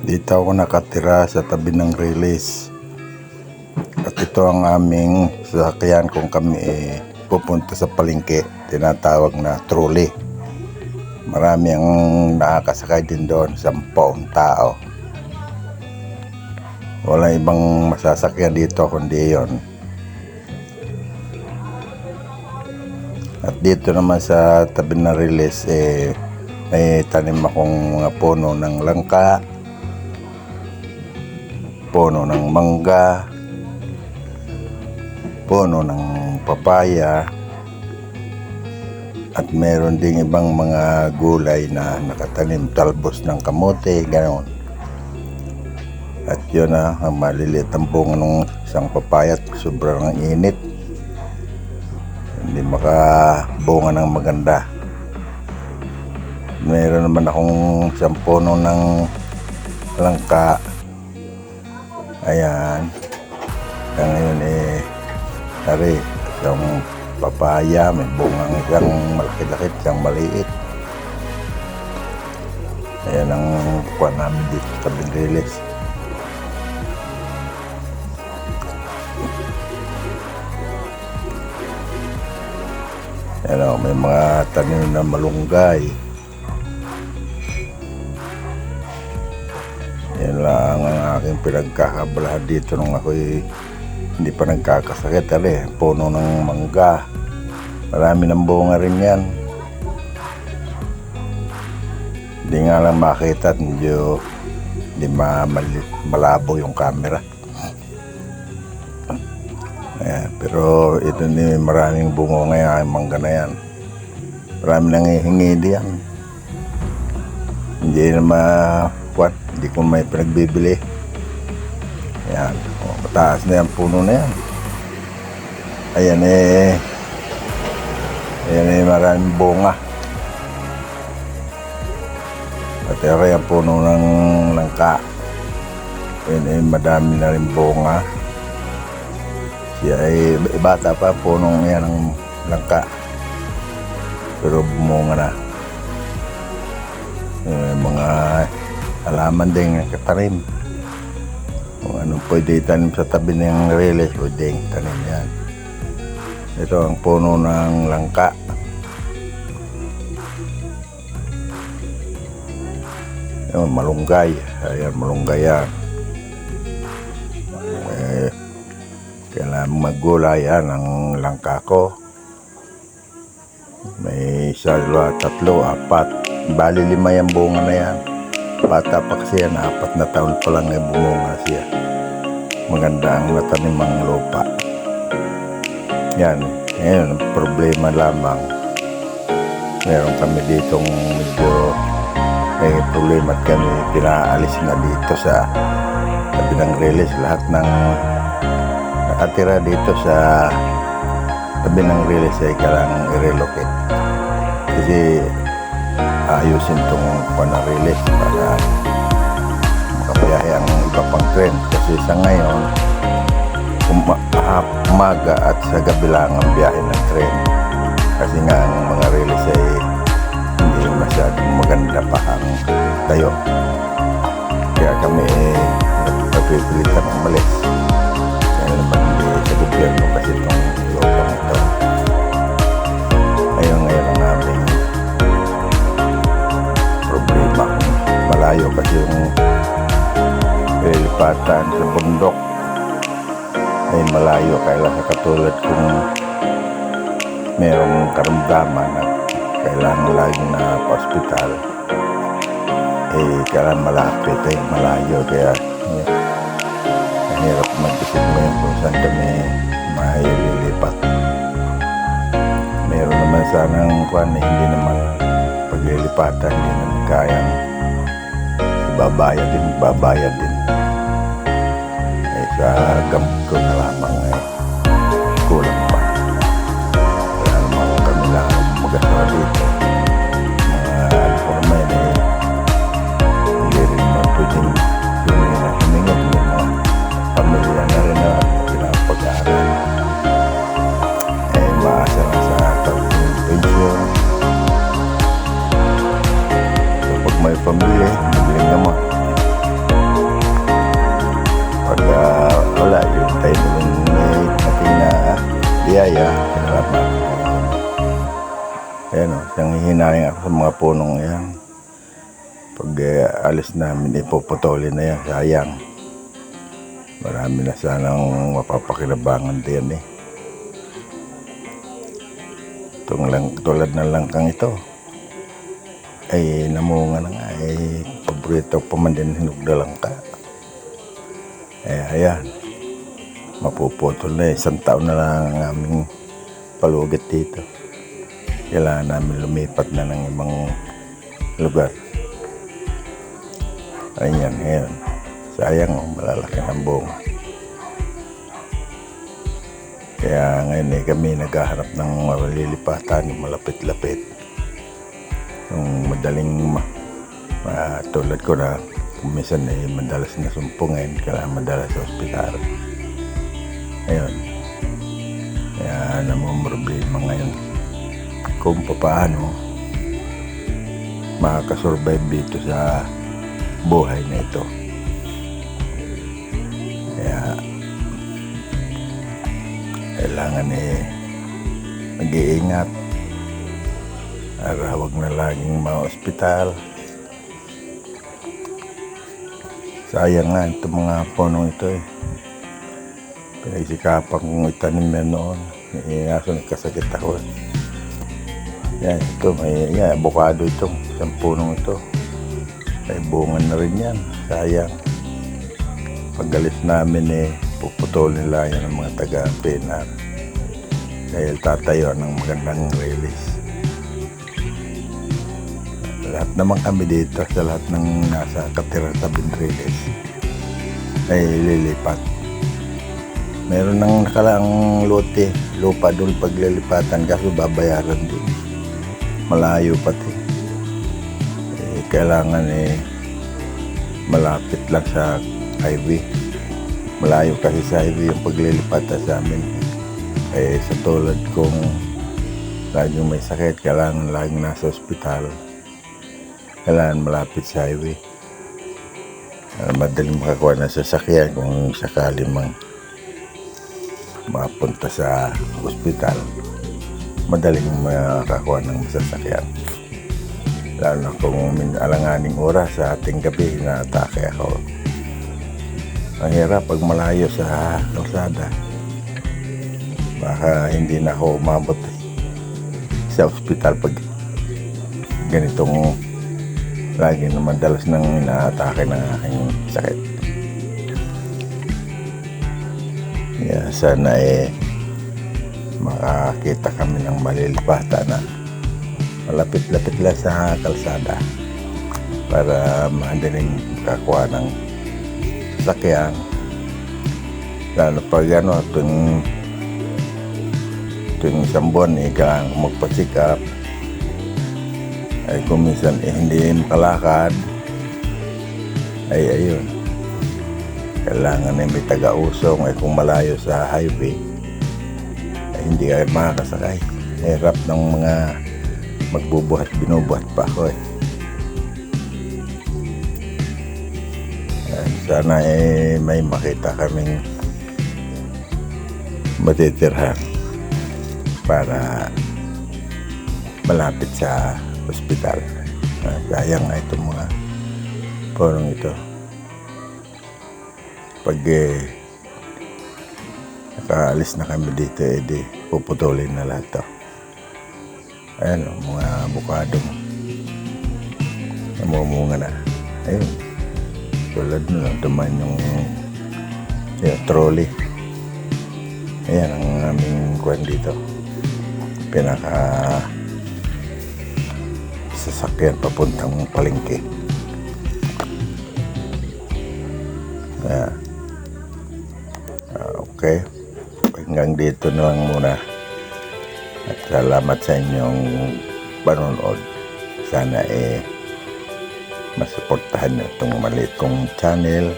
Dito ako nakatira sa tabi ng release. At ito ang aming sasakyan kung kami pupunta sa palengke, tinatawag na trolley. Marami ang nakakasakay din doon, 10 tao. Wala ibang masasakyan dito kundi yon. At dito naman sa tabi ng release may tanim akong mga puno ng langka, puno ng mangga, puno ng papaya, at meron ding ibang mga gulay na nakatanim, talbos ng kamote, ganoon. At yun ang maliliit ang bunga ng isang papaya at sobrang init, hindi makabunga ng maganda. Meron naman akong isang puno ng langka. Ayan. Kaya ngayon tari, isang papaya, may bungang isang malaki-laki, isang maliit. Ayan ang kuha namin dito sa tabing release. Ayan, may mga tanim na malunggay. Yan lang ang aking pinagkakabalahan dito nung ako'y hindi pa nagkakasakit. Puno ng mangga, marami ng bunga rin yan. Hindi nga lang makita at medyo hindi malabo yung camera. Ayan, pero ito ni maraming bunga ngayon ang mangga na yan. Marami nang hihingi diyan. Hindi na hindi ko may pinagbibili. Ayan, mataas na yan, puno na yan. Ayan maraming bunga. At yung puno ng langka, ayan madami na rin bunga. Siya bata pa, punong yan ng langka, pero bumunga na. Mga halaman din ng katanim. Kung anong pwede itanim sa tabi ng release, pwede tanim yan. Ito ang puno ng langka. Ayan, malunggay. Ayan, malunggay yan. Kailangan maggulay yan ang langka ko. May 1, 2, 3, 4. Bali 5 yung bunga na yan. Bata pa kasi yan, 4 na taon pa lang bumunga siya. Maganda ang natanim ang lupa. Yan, ngayon ang problema lamang, meron kami ditong medyo may problema at kami pinaalis na dito sa tabi ng release. Lahat ng nakatira dito sa tabi ng release ay kailangang i-relocate. Kasi ayusin itong release para makabiyahe ang iba pang tren. Kasi sa ngayon, umaga at sa gabi lang ang biyahe ng tren. Kasi nga ang mga release ay hindi masyadong maganda pa ang tayo. Kaya kami napipilitan ng malis. Kaya naman hindi sa gobyerno kasi itong lupang ito. Ngayon ang aming problema. Malayo kasi yung lilipatan sa bundok ay malayo. Kailan sa katulad kung mayroong karamdaman at kailangan lagi na hospital, kailangan malapit ay malayo. Kaya mahirap mag-isip mo yun kung saan kami maililipat. Meron naman sanang hindi naman paglilipatan, hindi naman kayang babayad din. Sa gamot ko na lamang kulang pa. Kaya naman kami lang mag-asara dito. Ano ko naman hindi rin naman pwedeng humingi ng mga pamilya na rin na pinapag-aaral. Maasa na sa pension. So pag may pamilya, magaling naman. Nanghihinaling ako sa mga punong yan. Pag alis namin, ipuputulin na yan. Sayang. Marami na sanang mapapakinabangan din eh. Tulad ng langkang ito ay namunga na nga. Paborito pa man din hinog na langka. Ayan. Mapuputol na. 1 taon na lang ang aming palugit dito. Kailangan namin lumipat na ng ibang lugar. Ayan, ayan. Sayang, malalaki ng bunga. Kaya ngayon kami naghahanap ng malilipatan, malapit-lapit. Yung madaling tulad ko na minsan madalas na sumpungin, kailangan madalas sa ospital. Ayun. Kaya namumroblema ngayon kung paano makakasurvive dito sa buhay na ito. Kaya kailangan mag-iingat para huwag na laging ma-ospital. Sayang nga itong mga punong ito pinagsikapan kong itanim na noon. Kaso nagkasakit ako. Yan, ito may avocado itong isang punong ito. May bunga na rin yan. Sayang. Pag-alis namin puputulin lang yan ng mga taga-PNR. Dahil tatayo ng magandang release. Lahat naman kami dito sa lahat ng nasa katira-tabing release ay lilipat. Meron ng nakalaang lupa doon paglilipatan kaso babayaran din. Malayo pati. Kailangan malapit lang sa highway. Malayo kasi sa highway yung paglilipatan sa amin. Sa tulad kong laging may sakit, kailangan laging nasa ospital. Kailangan malapit sa highway. Madaling makakuha ng sasakyan kung sakali mang mapunta sa ospital. Madaling makakuha ng sasakyan. Lalo na kung alanganing oras sa ating gabi na atake ako. Ang hirap pag malayo sa kalsada. Baka hindi na ako umabot sa ospital pag ganitong lagi na madalas nang inaatake ng aking sakit. Yeah, sana makakita kami ng malilipatan na malapit-lapit lang sa kalsada para madaling makakuha ng sasakyan. Lalo pag tuwing isang buwan kailangan magpasikap. Ay kung minsan hindi makalakad, ay ayun, kailangan may taga-usong. Ay kung malayo sa highway ay hindi ay makakasakay. Hirap ng mga magbubuhat, binubuhat pa ako sana may makita kaming matitirhan para malapit sa ospital. Sayang nga itong mga punong ito. Pag nakaalis na kami dito, puputulin na lahat to. Ayan mga avocado namumunga na. Ayun, tulad na duman yung trolley. Ayan ang aming kuwan dito, pinaka sasakyan papuntang palengke. Okay, hanggang dito na lang muna. At salamat sa inyong panonood. Sana masuportahan nyo itong maliit kong channel.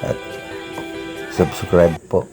At subscribe po.